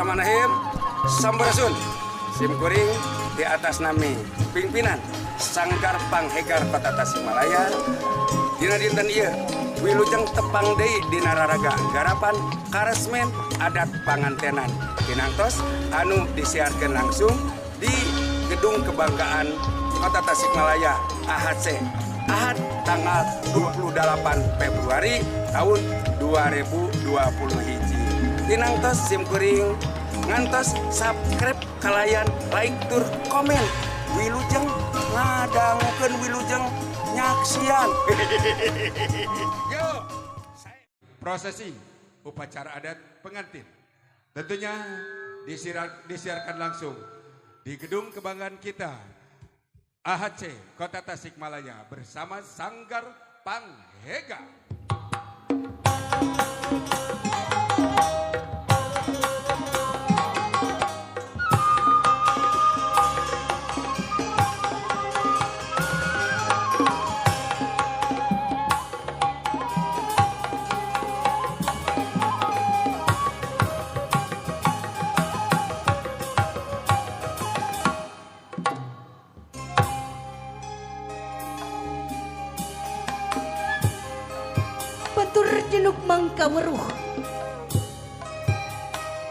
Bismillahirrahmanirrahim. Sampurasun. Sim kuring di atas nami pimpinan Sanggar Panghegar Kota Tasikmalaya. Dina dinten ieu wilujeng tepang deui dina raraga garapan karesmen adat pangantenan pinangtos anu disiarkeun langsung di Gedung Kebanggaan Kota Tasikmalaya AHC Ahad tanggal 28 Februari tahun 2020 hiji. Tinangtos sim kuring ngantos subscribe kalayan like tur komen wilujeng ngadangukeun wilujeng nyaksian. Yo, prosesi upacara adat pengantin tentunya disiarkan langsung di Gedung Kebanggaan kita AHC Kota Tasikmalaya bersama Sanggar Panghega. Batur jenuk mangkaweruh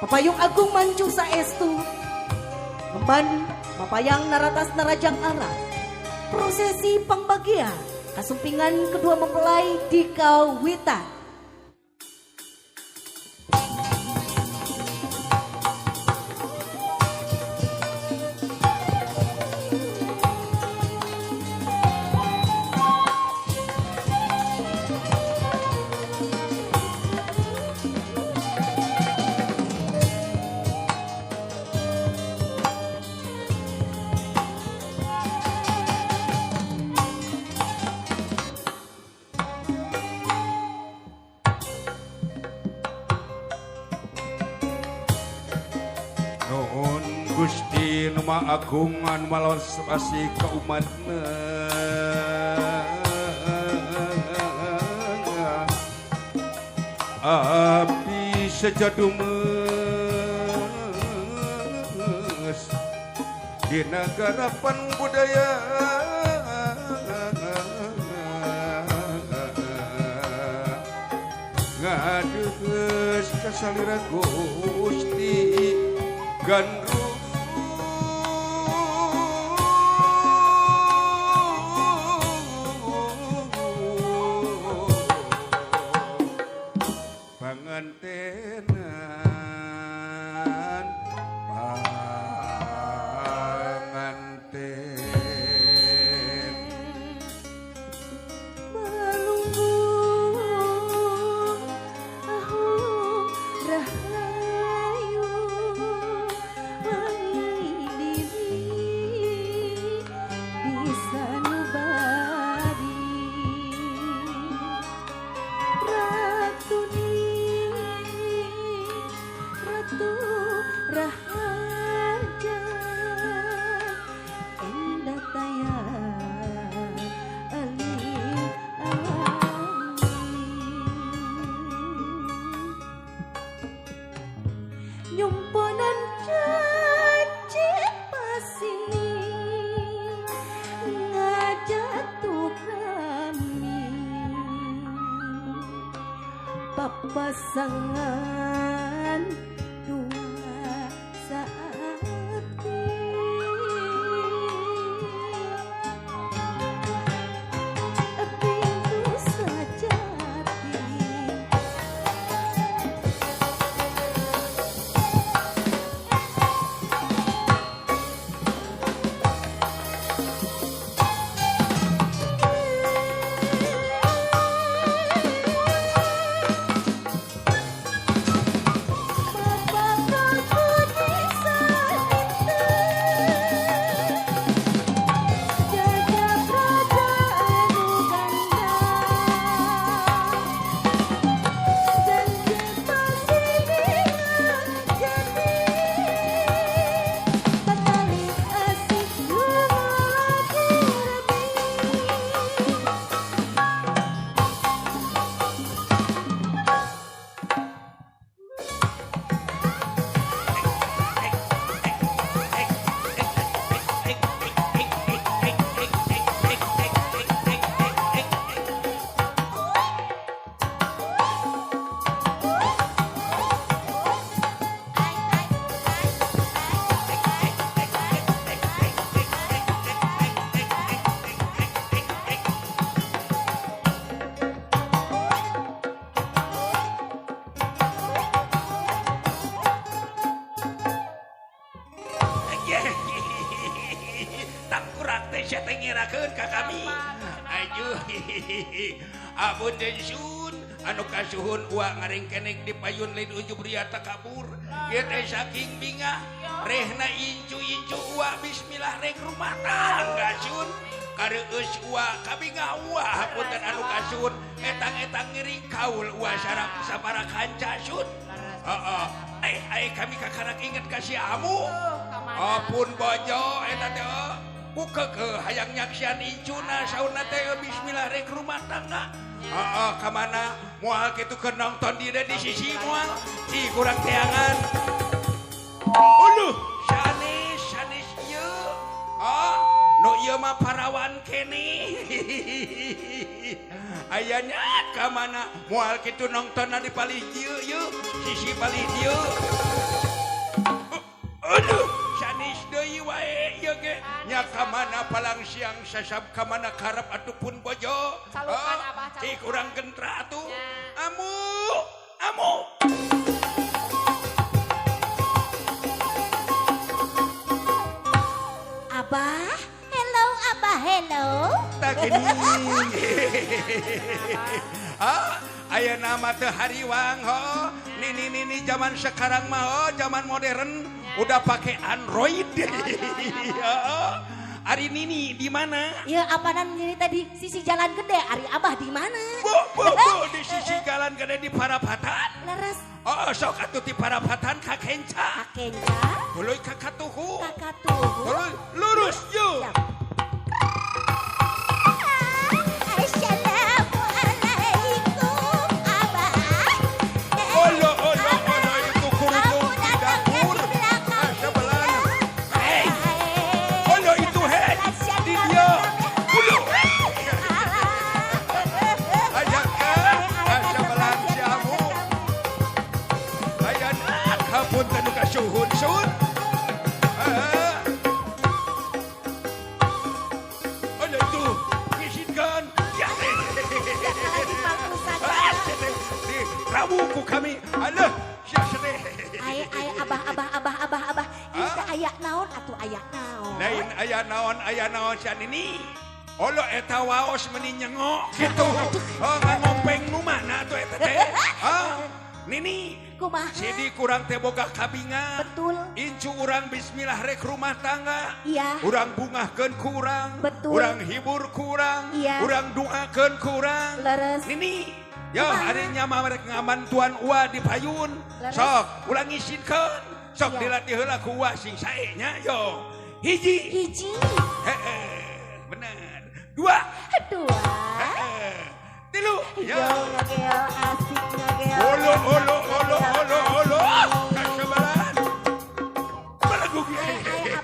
Papayung agung mancung saestu Memban papayang naratas narajang arah prosesi pangbagia kasumpingan kedua mempelai di kawitan. Nuhun Gusti Nu Maha Agung anu malos pasi ka umatna. Abdi sejadumes dina garapan budaya ngadeus ka salira Gusti Gandru pangantenan panganten Balunggu ahung rahayu wangi diri bisa nubari Ratu Raharja endah tayang alim nyumponan janji pasing ngajatuh kami papasangan dua saati pintu sajati saya ngirakeun ka kami. Aduh. Abun sun anu kasuhun uang ngaring kenek di payun lain ujub riata kabur. Ieu teh saking bingah rehna incu-incu uang bismillah rek rumah tangga sun. Kareueus uang kabingah uang punten anu kasuhun etang-etang ngiring kaul uang sarap sabaraha kanca sun. Heeh. Kami kakarak inget ka si Amu. Apun bojo eta teh buka ke hayang nyaksian incuna sauna teh bismillah rek rumah tangga. Kamana moal kitu keur nonton di sisi moal ci kurang teangan. Uluh sanes ieu. Nu ieu mah parawan kene. Ayanya kamana moal kitu nonton di palih dieu ieu sisi palih dieu. Aduh sanis deui wae ieu ge nya kamana palang siang sasab kamana karep ataupun bojo. Calukan Abah Ci kurang gentra atuh. Ya. Amu. Abah, hello Abah, hello. Tak gini. Aya nama teh hariwang ho. Nini zaman sekarang mah ho, zaman modern udah pakai Android. Ari Nini di mana? Ya apanan ini tadi sisi jalan gede, Ari Abah di mana? Bu, di sisi jalan gede di Parapatan. Leres. Oh, sok atuh di Parapatan ka Kenca. Kakenca, Huluy ka Katuhu. kakak tuh. Huluy lurus yuk. Assalamualaikum Abah. Olo itu kurung di dapur. Sebelah. Hei. Olo itu di dia. Ulu. Ajakan sebelah siamu. Ayan kapunten ka suhun sun. Olo itu ngizinkan. Ya. Di ramuku kami. Alah, sia sedih. Ay Abah. Ini teh aya naon atuh aya naon? Lain aya naon sian ini. Olo eta waos meni nyengok gitu. Ngopeng nu mana tuh eta teh? Nini, Kumaha? sidi kurang teh boga kabingan. Betul. Incu urang bismillah rek rumah tangga. Iya. Urang bungahkeun kurang. Betul. Urang hibur kurang. Iya. Urang doakeun kurang. Leres. Nini, yo Kumaha? harinya mah rek ngaman tuan ua di payun. Leres. Sok ulang isinkeun. Sok Iya. dilatih heula ku ua sing sae nya yo. Hiji. Hiji, Bener. Dua. dua. Tilu. Yo ngageo asik ngageo. Olo. Kasabaran. Balagu ge.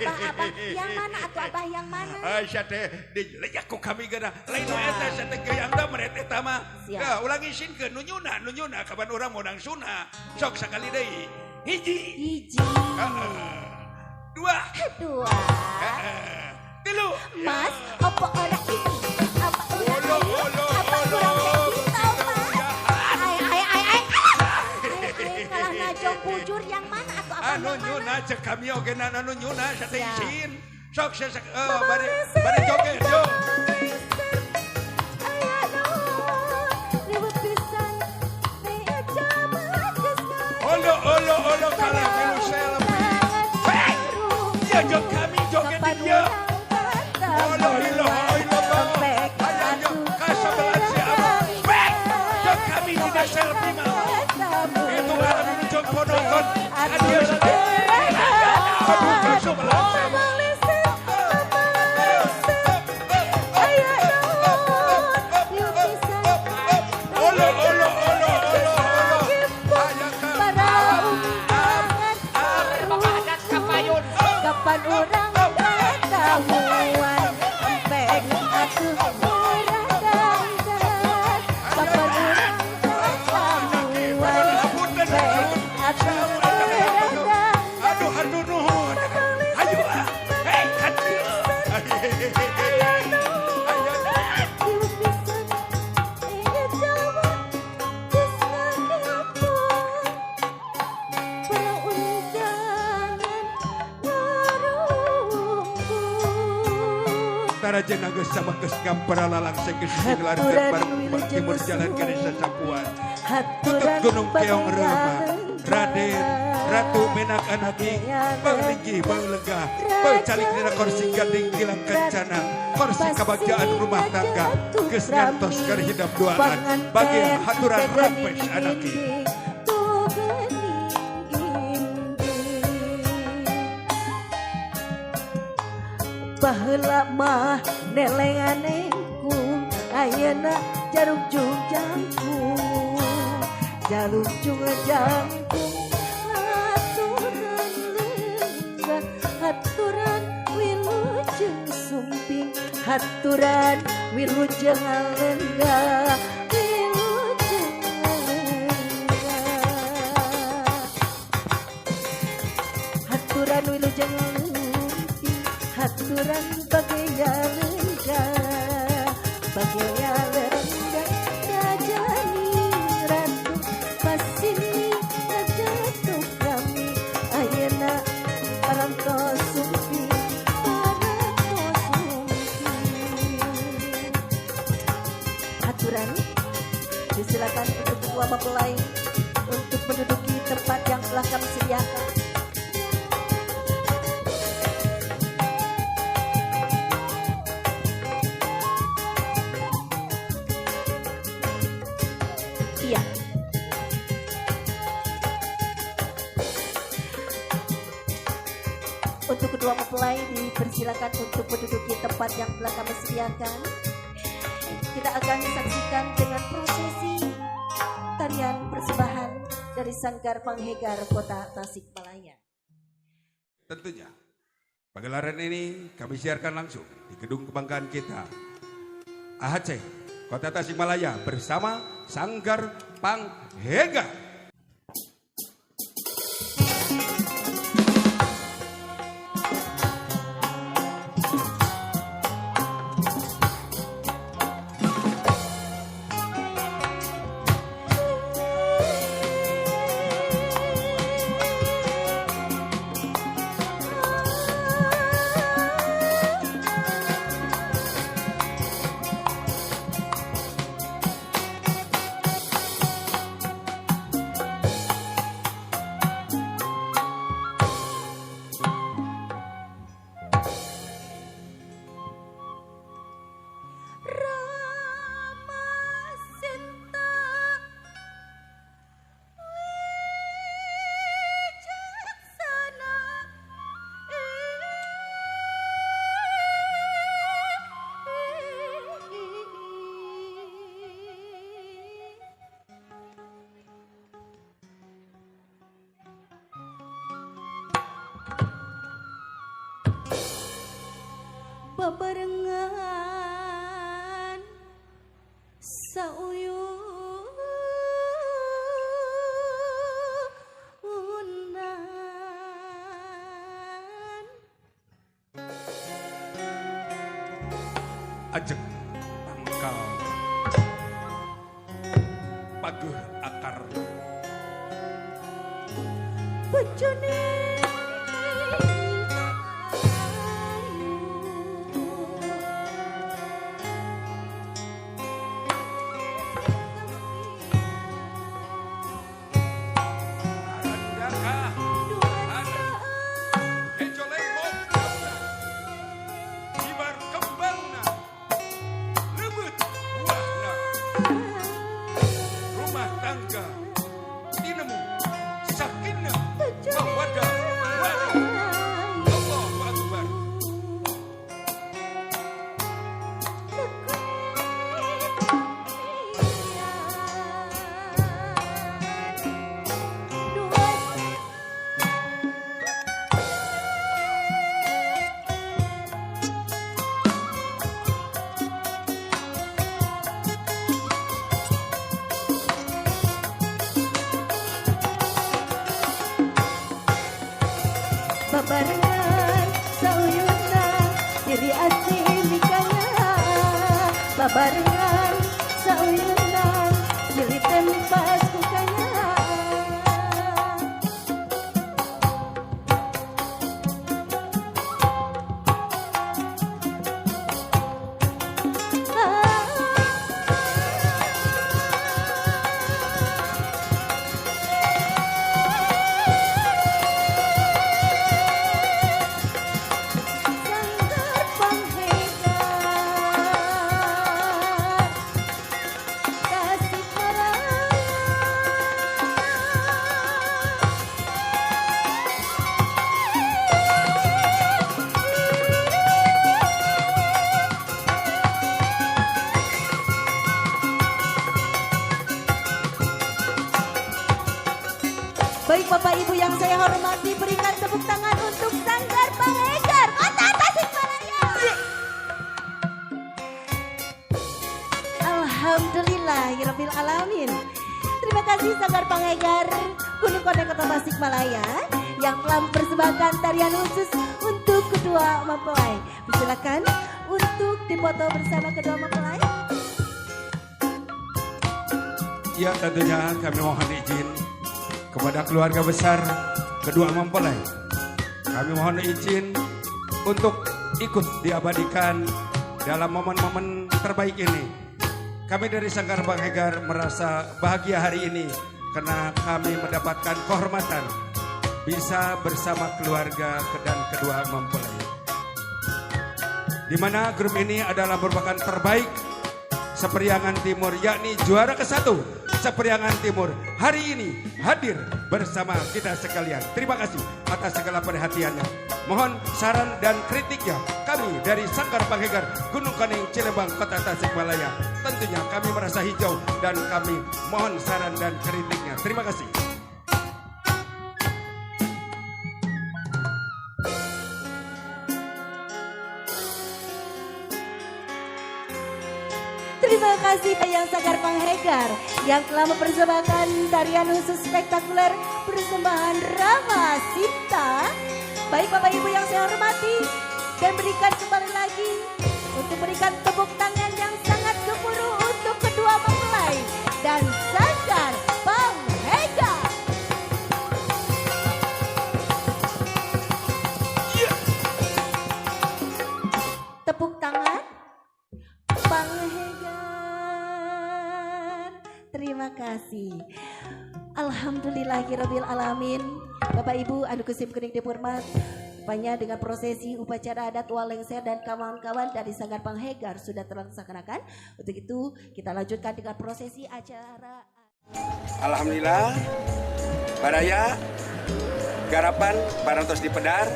Abah. Yang mana atuh Abah yang mana? Aisyah teh dileyak ku kami geuna. Lain eta sateh gayang da meret eta mah. Siap. Da ulang isinkeun nu nyuna kapan urang modang suna. Sok sakali deui. Hiji. Hiji, Dua. dua. Tilu. Mas, apa orang ini? Apa orang Olo. ini? Apa kurang kita, Mas? Ay, kalah najong bujur yang mana atau apa Anu yang nyuna mana? cek kami oge anu nyuna sateh Siap. isin. Sok bare joget yo. Olo kalah milu selfie. Iya jog kami joget di dia. Olo ayo kasabelan siapa. Jog kami tidak selfie mah. Itu ada dulu jog podokon. Adio sadeh. Aduh kasabelan siapa. Olo. Kapan orang ketahuan Bek atuh murah dandan Kapan orang ketahuan Bek atuh murah dandan Aduh nuhun. Ayo hei hadir. Tarajen geus sama geus gampara lalang geus digelarkeun bareng timur jalan ka desa Sapuan. Untuk Gunung Keong Relma, Raden, Ratu Menak Anaki, Balinggi, Balegah, Balcalik dina kursi gading gilang kencana, kursi kebahagiaan rumah tangga, geus ngantos keur hidup duaan, bagi haturan rampes Anaki. Baheula mah nelenganengku ayeuna jarum jung jangkung jaluk jung jangkung haturan lenggah haturan wilujeng sumping haturan wilujeng lenggah wilujeng lenggah haturan wilujeng haturan bagaya lenggah bagaya lenggah rajani ratu pasini rajatu kami ayeuna parantos sumpi parantos sumpi haturan disilakan untuk ketua mempelai untuk menduduki tempat yang telah kami sediakan. Untuk kedua mempelai dipersilakan untuk menduduki tempat yang telah kami sediakan. Kita akan saksikan dengan prosesi tarian persembahan dari Sanggar Panghegar Kota Tasikmalaya. Tentunya pagelaran ini kami siarkan langsung di gedung kebanggaan kita AHC Kota Tasikmalaya bersama Sanggar Panghegar. Bebarengan sauyunan Ajeng tangkal paguh akar bojone babarengan sauyunan diri asli mikanya babarengan sauyunan diri tempas kukanya Ibu yang saya hormati, berikan tepuk tangan untuk Sanggar Panghegar Kota Tasikmalaya. Alhamdulillahirabbil alamin. Terima kasih Sanggar Panghegar Gunung Koneng Kota Tasikmalaya yang telah mempersembahkan tarian khusus untuk kedua mempelai. Silakan untuk dipoto bersama kedua mempelai. Ya, tentunya kami mohon izin kepada keluarga besar kedua mempelai. Kami mohon izin untuk ikut diabadikan dalam momen-momen terbaik ini. Kami dari Sanggar Panghegar merasa bahagia hari ini karena kami mendapatkan kehormatan bisa bersama keluarga dan kedua mempelai. Di mana grup ini adalah merupakan terbaik Seperiangan Timur, yakni juara ke-1 Seperiangan Timur hari ini hadir bersama kita sekalian. Terima kasih atas segala perhatiannya. Mohon saran dan kritiknya kami dari Sanggar Panghegar Gunung Koneng Cilembang Kota Tasikmalaya. Tentunya kami merasa hijau dan kami mohon saran dan kritiknya. Terima kasih. Terima kasih yang Sanggar Panghegar yang telah mempersembahkan tarian khusus spektakuler persembahan Rama Sinta. Baik Bapak Ibu yang saya hormati, dan berikan kembali lagi untuk berikan tepuk tangan yang sangat gemuruh untuk kedua mempelai dan Sanggar Panghegar. Tepuk tangan Panghegar. Terima kasih. Alhamdulillahirabbil alamin. Bapak Ibu anu kusim kuning dihormat, rupanya dengan prosesi upacara adat Walengser dan kawan-kawan dari Sanggar Panghegar sudah terlaksanakan. Untuk itu kita lanjutkan dengan prosesi acara. Alhamdulillah, baraya garapan barantos dipedar.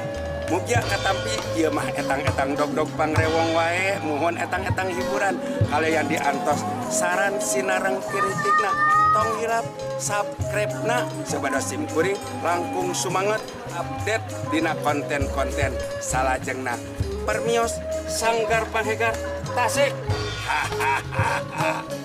Mugia katampi ieu mah etang-etang dog-dog pangrewong wae, mohon etang-etang hiburan. Kalau yang diantos saran sinareng kritikna tong hilap subscribe-na sabada sim kuring langkung sumanget update dina konten-konten salajengna. Permios Sanggar Panghegar Tasik. Hahaha.